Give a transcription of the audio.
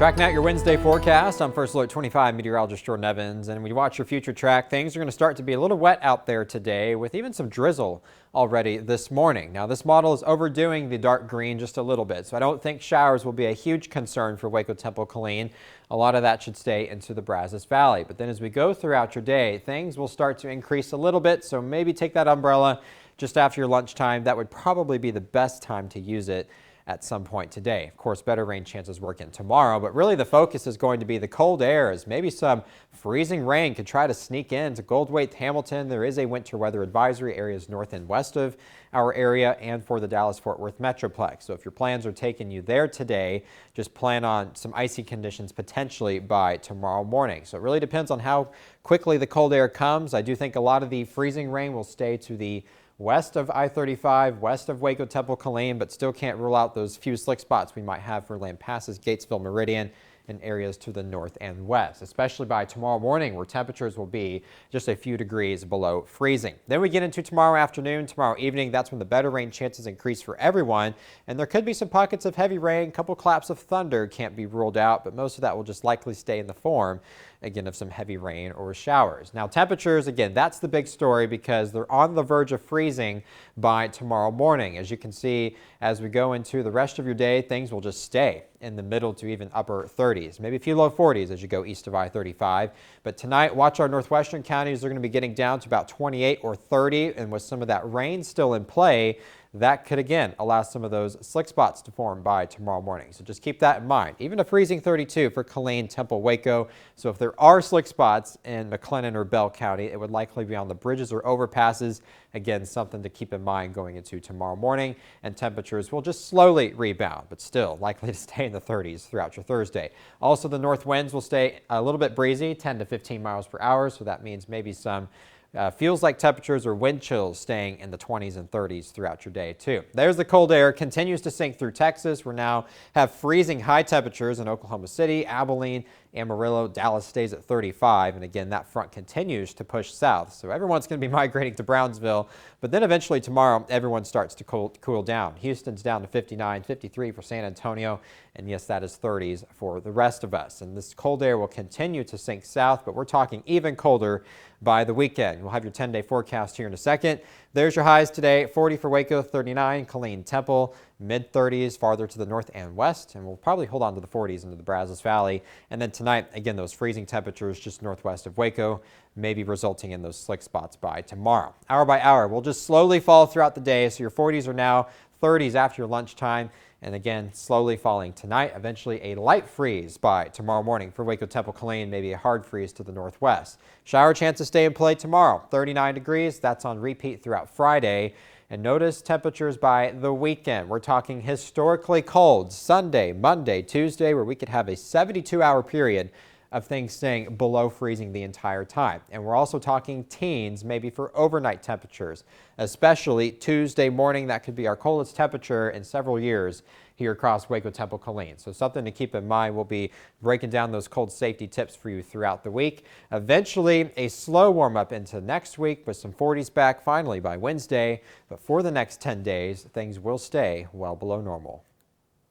Tracking out your Wednesday forecast, I'm First Alert 25 meteorologist Jordan Evans, and when you watch your future track, things are going to start to be a little wet out there today with even some drizzle already this morning. Now this model is overdoing the dark green just a little bit, so I don't think showers will be a huge concern for Waco, Temple, Killeen. A lot of that should stay into the Brazos Valley, but then as we go throughout your day, things will start to increase a little bit, so maybe take that umbrella just after your lunchtime. That would probably be the best time to use it at some point today. Of course, better rain chances work in tomorrow, but really the focus is going to be the cold air, as maybe some freezing rain could try to sneak into Goldthwaite, Hamilton. There is a winter weather advisory areas north and west of our area and for the Dallas-Fort Worth Metroplex. So if your plans are taking you there today, just plan on some icy conditions potentially by tomorrow morning. So it really depends on how quickly the cold air comes. I do think a lot of the freezing rain will stay to the west of I-35, west of Waco, Temple, Killeen, but still can't rule out those few slick spots we might have for Lampasas, Gatesville, Meridian, and areas to the north and west, especially by tomorrow morning where temperatures will be just a few degrees below freezing. Then we get into tomorrow afternoon, tomorrow evening. That's when the better rain chances increase for everyone, and there could be some pockets of heavy rain. A couple claps of thunder can't be ruled out, but most of that will just likely stay in the form again of some heavy rain or showers. Now temperatures, again, that's the big story because they're on the verge of freezing by tomorrow morning. As you can see, as we go into the rest of your day, things will just stay in the middle to even upper 30s, maybe a few low 40s as you go east of I-35. But tonight, watch our northwestern counties. They're going to be getting down to about 28 or 30, and with some of that rain still in play, that could again allow some of those slick spots to form by tomorrow morning. So just keep that in mind. Even a freezing 32 for Killeen, Temple, Waco. So if there are slick spots in McLennan or Bell County, it would likely be on the bridges or overpasses. Again, something to keep in mind going into tomorrow morning. And temperatures will just slowly rebound, but still likely to stay in the 30s throughout your Thursday. Also, the north winds will stay a little bit breezy, 10 to 15 miles per hour. So that means maybe some feels like temperatures or wind chills staying in the 20s and 30s throughout your day too. There's the cold air continues to sink through Texas. We now have freezing high temperatures in Oklahoma City, Abilene, Amarillo. Dallas stays at 35, and again that front continues to push south, so everyone's going to be migrating to Brownsville, but then eventually tomorrow everyone starts to cool down. Houston's down to 59, 53 for San Antonio, and yes, that is 30s for the rest of us. And this cold air will continue to sink south, but we're talking even colder by the weekend. We'll have your 10-day forecast here in a second. There's your highs today: 40 for Waco, 39 Killeen, Temple, mid-30s farther to the north and west, and we'll probably hold on to the 40s into the Brazos Valley. And then tonight, again, those freezing temperatures just northwest of Waco, maybe resulting in those slick spots by tomorrow. Hour by hour, we'll just slowly fall throughout the day, so your 40s are now 30s after your lunchtime. And again, slowly falling tonight, eventually a light freeze by tomorrow morning for Waco, Temple, Killeen, maybe a hard freeze to the northwest. Shower chances stay in play tomorrow, 39 degrees. That's on repeat throughout Friday. And notice temperatures by the weekend. We're talking historically cold Sunday, Monday, Tuesday, where we could have a 72-hour period of things staying below freezing the entire time. And we're also talking teens maybe for overnight temperatures, especially Tuesday morning. That could be our coldest temperature in several years here across Waco, Temple, Killeen. So something to keep in mind. We'll be breaking down those cold safety tips for you throughout the week. Eventually a slow warm up into next week with some 40s back finally by Wednesday. But for the next 10 days, things will stay well below normal.